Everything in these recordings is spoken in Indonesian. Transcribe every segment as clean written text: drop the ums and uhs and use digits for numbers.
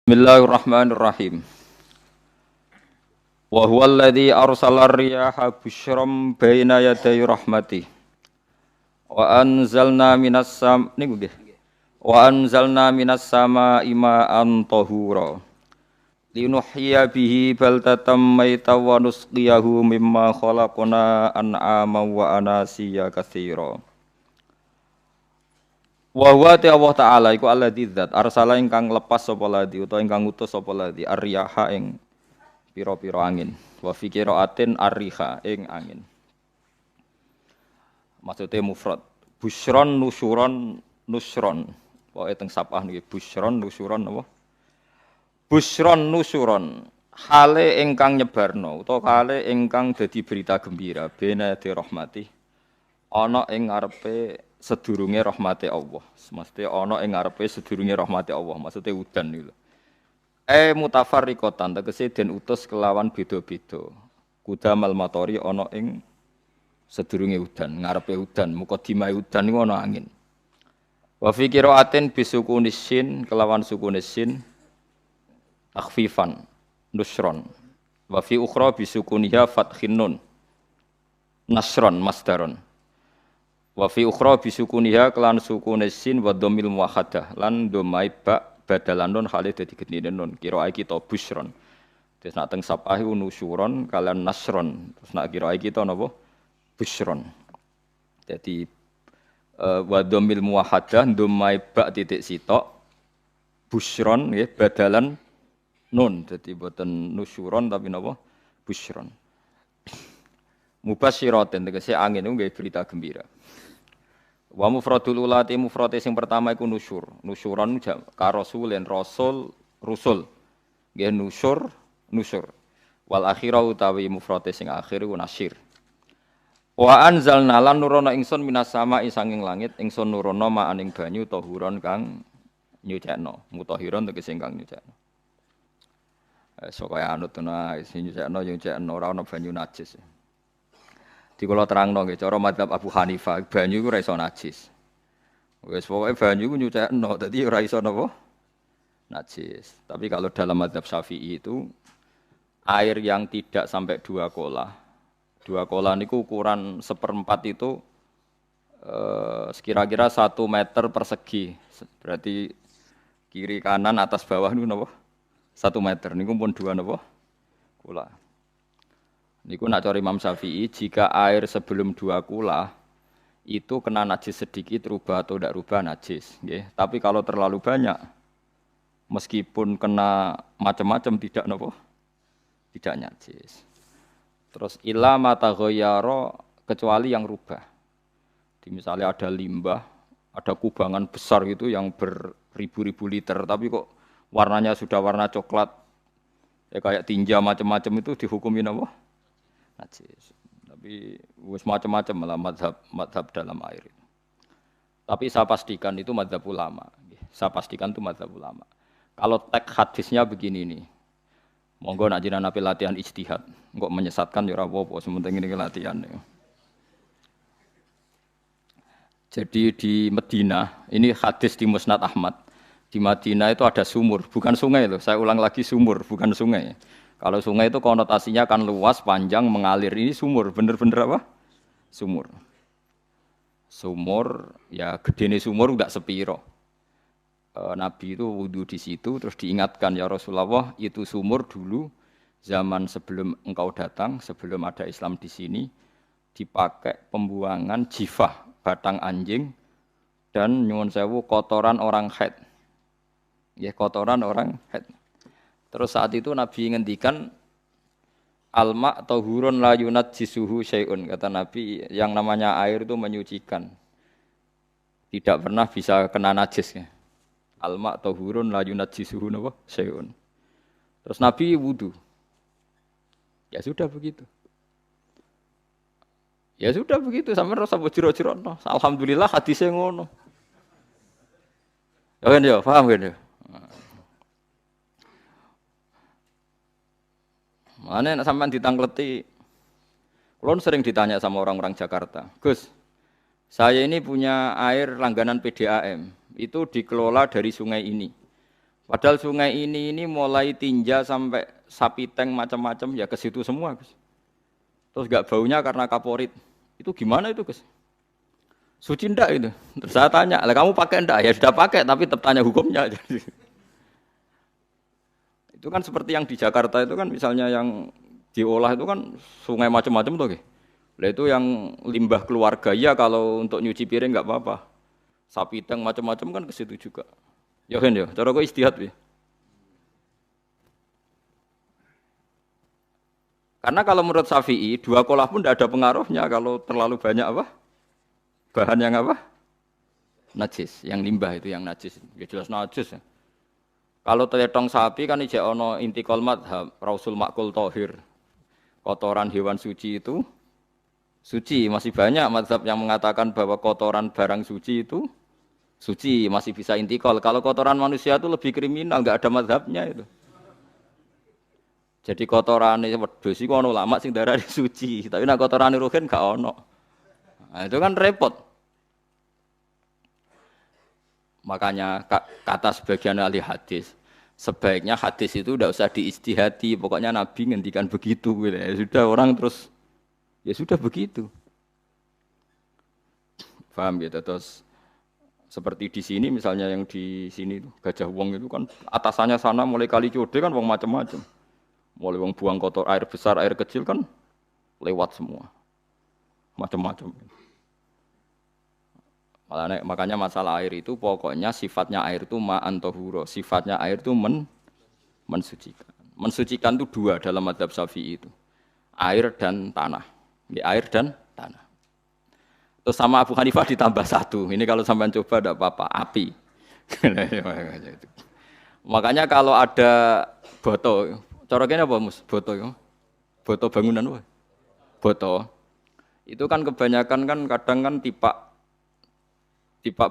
Bismillahirrahmanirrahim. Wa huwa alladzi arsala ar-riyaha busyram baina yaday rahmatih. Wa anzalna minas samaa'i ma'an tahura. Linuhyiya bihi baldatan maytan wa nusqiyahu mimma khalaqna an'aman wa anasiya katsira. Wa huwa Allah taala iku alladzi zat arsala ingkang lepas sapa ladzi utawa ingkang ngutus sapa ladzi ar-riyaha ing pira-pira angin wa fi qiraatin ar-riha ing angin. Maksude mufrad busyron nusyuron nusron pokoke teng sapah niki busyron nusyuron apa busyron nusyuron hale ingkang nyebarno utawa hale ingkang dadi berita gembira bena di rahmati ana ing ngarepe sedurunge rahmate Allah. Mesti ana ing ngarepe sedurunge rahmate Allah. Maksude udan niku. Mutafarriqatan tegese den utus kelawan beda-beda. Kudamal matori ana ing sedurunge udan, ngarepe udan, mukadimah udan niku ana angin. Wa fi qiraatin bisukunis sin kelawan sukunis sin takhfifan nusron. Wa fi ukhra bisukuniha fathin nun nasron masdaron. Wa fi ukhra bisukuniha kelan sukunis sin wa dhammil muwahhadah lan dhammai ba badalan nun khalid dadi gendine nun kira kita busron. Terus nak teng sapah iku nusyuron kalian nasron. Terus nak kira kita napa busron. Jadi wa dhammil muwahhadah dhammai ba titik sitok busron nggih badalan nun. Jadi boten nusyuron tapi napa busron. Mubasyiratin tegese angin niku nggih berita gembira. Wa mufradul ulati mufrate sing pertama iku nusyur. Nusyuran ka rasulin rasul rusul. Nggih nusyur. Wal akhirah utawi mufrate sing akhir iku nasyir. Wa anzalna lan nurono ingsun minas sama'i sanging langit ingsun nurono ma'aning banyu tahuron kang nyucekno. Mutahiron tegese kang nyucekno. Kaya anut ana sing nyucekno ora ana banyu najis. Di kula terangno nggih cara mazhab Abu Hanifah banyu iku ora iso najis. Wis pokoke banyu iku nyucekno dadi ora iso napa najis. Tapi kalau dalam mazhab Syafi'i itu air yang tidak sampai 2 kolah. 2 kolah niku ukuran 1/4 itu sekira-kira 1 meter persegi. Berarti kiri kanan atas bawah niku napa? 1 meter niku pun 2 napa? Kolah. Niku nak cari Imam Syafi'i, jika air sebelum 2 kula itu kena najis sedikit rubah atau tidak rubah najis, nggih. Tapi kalau terlalu banyak, meskipun kena macam-macam tidak nopo, tidak najis. Terus illa mata ghayyara kecuali yang rubah. Di misalnya ada limbah, ada kubangan besar gitu yang beribu-ribu liter, tapi kok warnanya sudah warna coklat, ya kayak tinja macam-macam itu dihukumi nopo najis. Tapi wis macam-macam malah madhab dalam air. Tapi saya pastikan itu madhab ulama. Saya pastikan itu madhab ulama. Kalau teks hadisnya begini nih, monggo nak jenengan ape latihan ijtihad, kok menyesatkan ya ora apa-apa, sementing ini latihan. Jadi di Madinah, ini hadis di Musnad Ahmad. Di Madinah itu ada sumur, bukan sungai loh. Saya ulang lagi sumur, bukan sungai. Kalau sungai itu konotasinya kan luas, panjang, mengalir. Ini sumur, bener-bener apa? Sumur. Sumur, ya gedene sumur enggak sepiro. Nabi itu wudu di situ, terus diingatkan ya Rasulullah, itu sumur dulu zaman sebelum engkau datang, sebelum ada Islam di sini, dipakai pembuangan jifah, batang anjing, dan nyuwun sewu kotoran orang haid. Ya kotoran orang haid. Terus saat itu Nabi ngendikan alma tahurun la yunajjisuhu syai'un. Kata Nabi yang namanya air itu menyucikan. Tidak pernah bisa kena najis ya. Alma tahurun la yunajjisuhu syai'un. Terus Nabi wudu. Ya sudah begitu. Ya sudah begitu sampai rasa jero-jero. Alhamdulillah hadisnya ngono. Ya kan ya, paham kan ya? Mana nak sampean ditangkleti, kulon sering ditanya sama orang-orang Jakarta, Gus, saya ini punya air langganan PDAM, itu dikelola dari sungai ini. Padahal sungai ini mulai tinja sampai sapi tank macam-macam ya ke situ semua, Gus. Terus enggak baunya karena kaporit. Itu gimana itu, Gus? Suci ndak itu? Terus saya tanya, "Lah kamu pakai ndak?" Ya sudah pakai, tapi tetap tanya hukumnya. Itu kan seperti yang di Jakarta itu kan misalnya yang diolah itu kan sungai macam-macam tuh, Gus. Lah itu yang limbah keluarga ya kalau untuk nyuci piring enggak apa-apa. Sapi tank macam-macam kan ke situ juga. Ya kan ya, cara kok istihad ya. Karena kalau menurut Syafi'i, dua kolah pun tidak ada pengaruhnya kalau terlalu banyak apa? Bahan yang apa? Najis, yang limbah itu yang najis. Ya jelas najis ya. Kalau teletong sapi kan ijek ono intikal madhab, Rasul Makul Tohir. Kotoran hewan suci itu suci, masih banyak madhab yang mengatakan bahwa kotoran barang suci itu suci, masih bisa intikal. Kalau kotoran manusia itu lebih kriminal, enggak ada madhabnya itu. Jadi kotorane wedhus iku ana ulama sing darani suci, tapi nek kotorane ruhin gak ono. Nah, itu kan repot. Makanya kata sebagian ahli hadis, sebaiknya hadis itu tidak usah diistihati, pokoknya Nabi ngendikan begitu gitu. Ya sudah orang terus ya sudah begitu. Paham gitu terus seperti di sini misalnya yang di sini Gajah Wong itu kan atasannya sana mulai kali Code kan wong macam-macam. Mulai wong buang kotor air besar, air kecil kan lewat semua. Macam-macam. Makanya masalah air itu pokoknya sifatnya air itu ma'an tahura. Sifatnya air itu mensucikan. Mensucikan itu dua dalam mazhab Syafi'i itu. Air dan tanah. Air dan tanah. Terus sama Abu Hanifah ditambah satu. Ini kalau sampean coba tidak apa-apa, api. Makanya kalau ada boto, cara kene apa Mus? Boto ya. Boto bangunan wae. Boto. Itu kan kebanyakan kan kadang kan tipak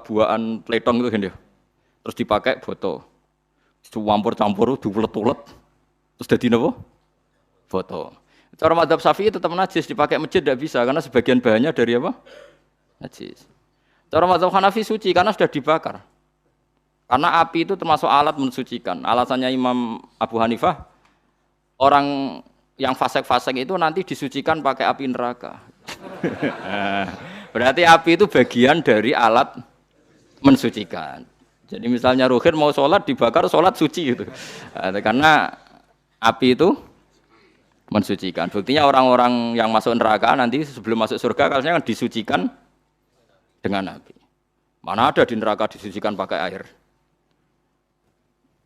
buahan pletong itu kan ya. Terus dipakai boto. Campur-campur diulet-ulet. Terus dadi napa? Boto. Cara mazhab Syafi'i tetap najis, dipakai masjid tidak bisa karena sebagian bahannya dari apa? Najis. Cara mazhab Hanafi suci karena sudah dibakar. Karena api itu termasuk alat mensucikan. Alasannya Imam Abu Hanifah, orang yang fasik-fasik itu nanti disucikan pakai api neraka. Berarti api itu bagian dari alat mensucikan. Jadi misalnya Ruhin mau sholat dibakar, sholat suci gitu. Karena api itu mensucikan. Buktinya orang-orang yang masuk neraka nanti sebelum masuk surga kan disucikan dengan api. Mana ada di neraka disucikan pakai air.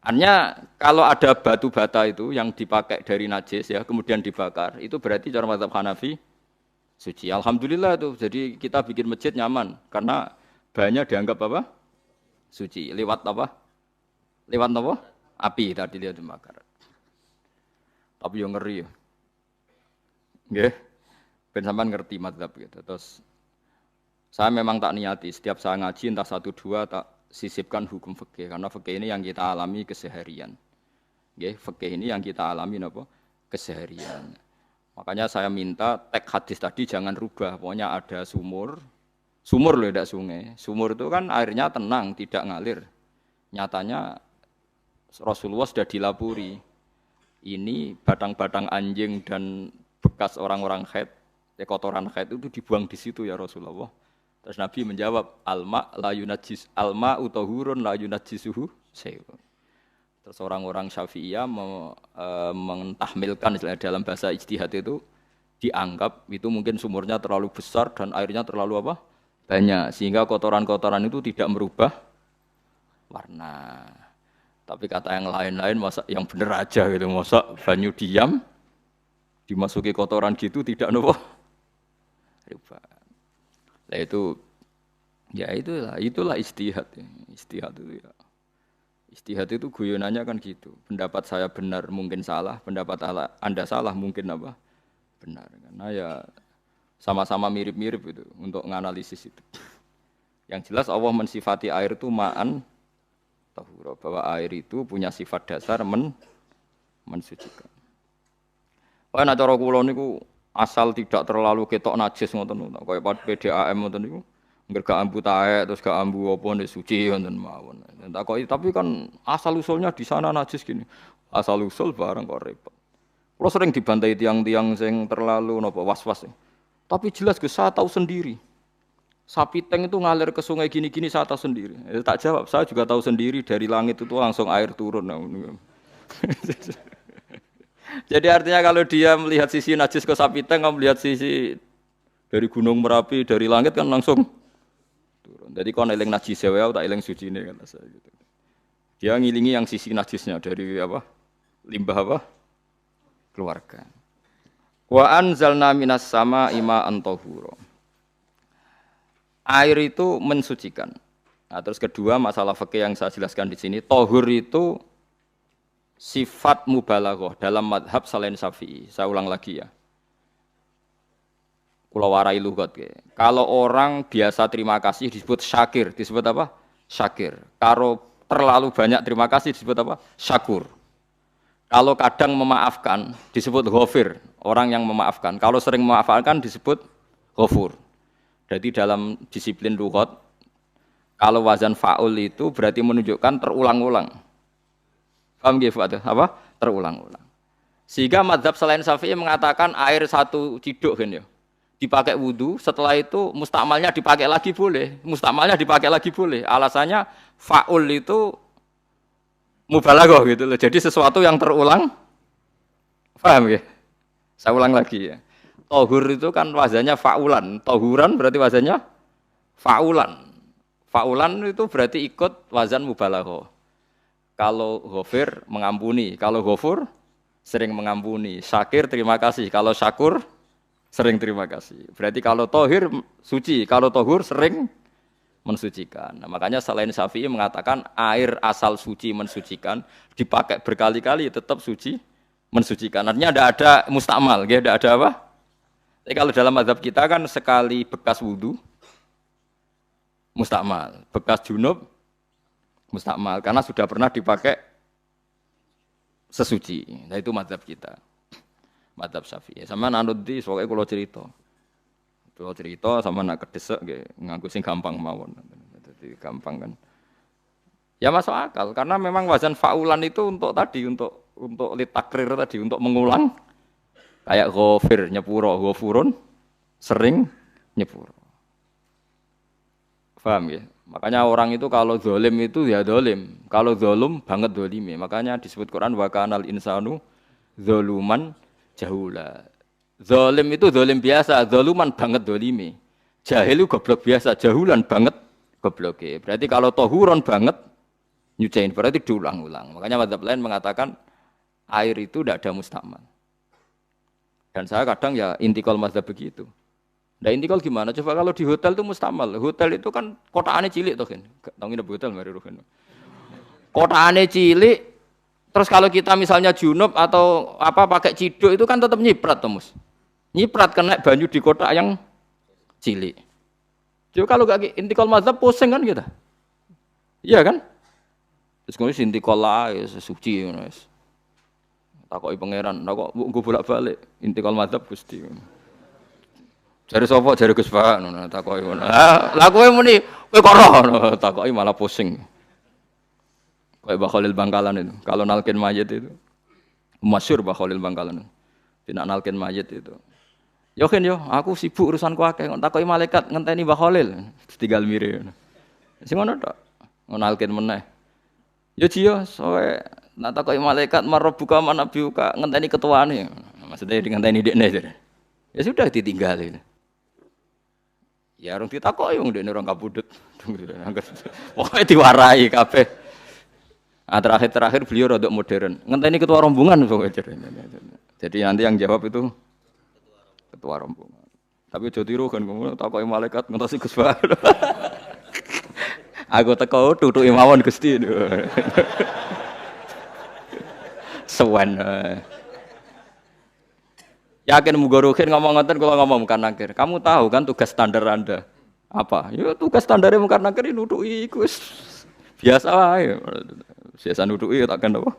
Hanya kalau ada batu bata itu yang dipakai dari najis ya kemudian dibakar itu berarti cara mazhab Hanafi suci. Alhamdulillah itu. Jadi kita bikin masjid nyaman karena bahannya dianggap apa? Suci. Lewat apa? Lewat apa? Api tadi dia dibakar. Tapi yang ngeri ya. Nggih. Ben sampean ngerti mazhab gitu. Terus saya memang tak niati setiap saya ngaji entah 1 2 tak sisipkan hukum fikih karena fikih ini yang kita alami keseharian. Nggih, fikih ini yang kita alami napa? Keseharian. Makanya saya minta teks hadis tadi jangan rubah. Pokoknya ada sumur. Sumur loh tidak sungai. Sumur itu kan airnya tenang, tidak ngalir. Nyatanya Rasulullah sudah dilapuri. Ini batang-batang anjing dan bekas orang-orang haid, kotoran haid itu dibuang di situ ya Rasulullah. Terus Nabi menjawab, alma utahurun la yunajjisuhu syai'un. Terus orang-orang Syafi'iyah mentahmilkan dalam bahasa ijtihad itu dianggap itu mungkin sumurnya terlalu besar dan airnya terlalu apa? Banyak sehingga kotoran-kotoran itu tidak merubah warna. Tapi kata yang lain-lain masa yang bener aja gitu, masa banyu diam dimasuki kotoran gitu tidak nopo rubah. Nah itu ya itulah istihad ya. Istihad itu ya. Istihad itu guyonannya kan gitu. Pendapat saya benar mungkin salah, pendapat Anda salah mungkin apa? Benar. Karena ya sama-sama mirip-mirip itu untuk menganalisis itu. Yang jelas Allah mensifati air itu ma'an tahura, bahwa air itu punya sifat dasar mensucikan. Wah nek cara kula niku asal tidak terlalu ketok najis ngoten niku. Kaya PDAM ngoten niku. Enggak gak ambu taek terus gak ambu apa nek suci wonten mawon. Takoki tapi kan asal usulnya di sana najis gini. Asal usul barang kok repot. Kalau sering dibantai tiang-tiang sing terlalu napa was-was. Tapi jelas Gus saya tahu sendiri. Sapi teng itu ngalir ke sungai gini-gini saya tahu sendiri. Tak jawab, saya juga tahu sendiri dari langit itu langsung air turun. Jadi artinya kalau dia melihat sisi najis ke sapi teng, kalau melihat sisi dari gunung Merapi, dari langit kan langsung turun. Jadi kalau eling najis ya, tak eling suci ini kata saya gitu. Dia ngilingi yang sisi najisnya dari apa? Limbah apa? Keluarga. Wa anzalna minas sama ima antahuro. Air itu mensucikan. Nah, terus kedua masalah fikih yang saya jelaskan di sini, tahur itu sifat mubalaghah dalam madhab selain Syafi'i. Saya ulang lagi ya. Kula warai lugat. Kalau orang biasa terima kasih disebut syakir, disebut apa? Syakir. Kalau terlalu banyak terima kasih disebut apa? Syakur. Kalau kadang memaafkan disebut ghafir, orang yang memaafkan. Kalau sering memaafkan disebut ghafur. Jadi dalam disiplin lughat kalau wazan fa'ul itu berarti menunjukkan terulang-ulang. Paham nggih Pak? Apa? Terulang-ulang. Sehingga mazhab selain Syafi'i mengatakan air satu ciduk kan ya. Dipakai wudu, setelah itu mustakmalnya dipakai lagi boleh. Mustakmalnya dipakai lagi boleh. Alasannya fa'ul itu mubalaghah gitu loh. Jadi sesuatu yang terulang. Paham ya? Saya ulang lagi ya. Tohur itu kan wazannya fa'ulan. Tohuran berarti wazannya fa'ulan. Fa'ulan itu berarti ikut wazan mubalaghah. Kalau ghafir mengampuni, kalau ghafur sering mengampuni. Syakir terima kasih, kalau syakur sering terima kasih. Berarti kalau tohir suci, kalau tohur sering mensucikan. Nah, makanya selain Syafi'i mengatakan air asal suci mensucikan, dipakai berkali-kali tetap suci mensucikan. Artinya tidak ada mustakmal, tidak ada apa? Tapi kalau dalam mazhab kita kan sekali bekas wudu mustakmal, bekas junub mustakmal karena sudah pernah dipakai sesuci. Nah itu mazhab kita, mazhab Syafi'i. Sama nanut di soalnya kalau cerita sama nak kedesek, nganggo sing gampang mawon. Jadi gampang kan? Ya masuk akal karena memang wazan fa'ulan itu untuk tadi untuk litakrir tadi untuk mengulang. Kayak ghafir nyepuro, ghafurun sering nyepuro. Paham ya? Makanya orang itu kalau zalim itu ya zalim. Kalau zalum banget zalime. Makanya disebut Quran wa kanal insanu zaluman jahula. Zalim itu zalim biasa, zaluman banget zalime. Jahil itu goblok biasa, jahulan banget gobloke. Berarti kalau tohuron banget nyuciin berarti diulang-ulang. Makanya mazhab lain mengatakan air itu tidak ada mustakmal. Dan saya kadang ya intikal mazhab begitu. Nah intikal gimana? Coba kalau di hotel itu mustakmal. Hotel itu kan kotaannya cilik tuh kan. Tahu nggak hotel mari ruhen. Kotaannya cilik. Terus kalau kita misalnya junub atau apa pakai ciduk itu kan tetap nyiprat Mus. Nyiprat kena banyu di kotak yang cilik. Jadi kalau gak intikal mazhab pusing kan kita. Iya kan? Terus kemudian intikal lah suci guys. Takoki pangeran, kok mbok bolak-balik intikal madzhab Gusti. Jare sapa jare Gus Pak ngono takoki ngono. Lah kowe muni kowe kok ora takoki malah pusing. Kayak Mbah Khalil Bangkalan itu. Kalau nalkin mayit itu masyhur Mbah Khalil Bangkalan. Tidak nalkin mayit itu. Yo kan yo, aku sibuk urusanku akeh kok takoki malaikat ngenteni Mbah Khalil. Tinggal mire. Sing ngono tok. Nalkin meneh. Yo jiyo soe nak takoki malaikat marabbuka manabiuka ngenteni ketuane. Maksudnya ngenteni dekne jare. Ya sudah ditinggalin. Ya orang ditakoki wong dekne orang kabudut. Pokoke diwarai kabeh. Ah terakhir beliau rodok modern. Ngenteni ketua rombongan pokoke jare. Jadi nanti yang jawab itu ketua rombongan. Tapi aja tiru kan ngono takoki malaikat ngentosi Gus Pak. Aku teko tutuki mawon Gusti. Sewan. Yakin mugorokin ngomong ngoten kalau ngomong Mungkar Nakir. Kamu tahu kan tugas standar Anda apa? Ya tugas standarnya Mungkar Nakir nutuki iku biasa wae. Biasa nutuki tak kan apa?